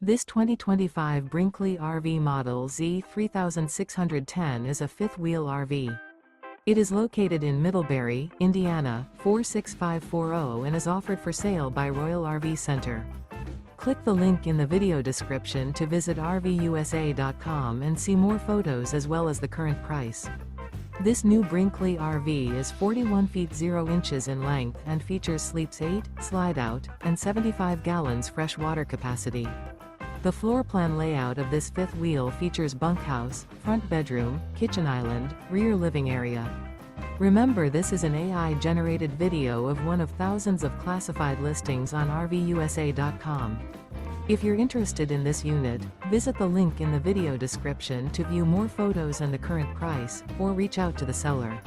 This 2025 Brinkley RV Model Z 3610 is a fifth-wheel RV. It is located in Middlebury, Indiana, 46540 and is offered for sale by Royal RV Center. Click the link in the video description to visit RVUSA.com and see more photos as well as the current price. This new Brinkley RV is 41 feet 0 inches in length and features sleeps 8, slide-out, and 75 gallons fresh water capacity. The floor plan layout of this fifth wheel features bunkhouse, front bedroom, kitchen island, rear living area. Remember, this is an AI-generated video of one of thousands of classified listings on RVUSA.com. If you're interested in this unit, visit the link in the video description to view more photos and the current price, or reach out to the seller.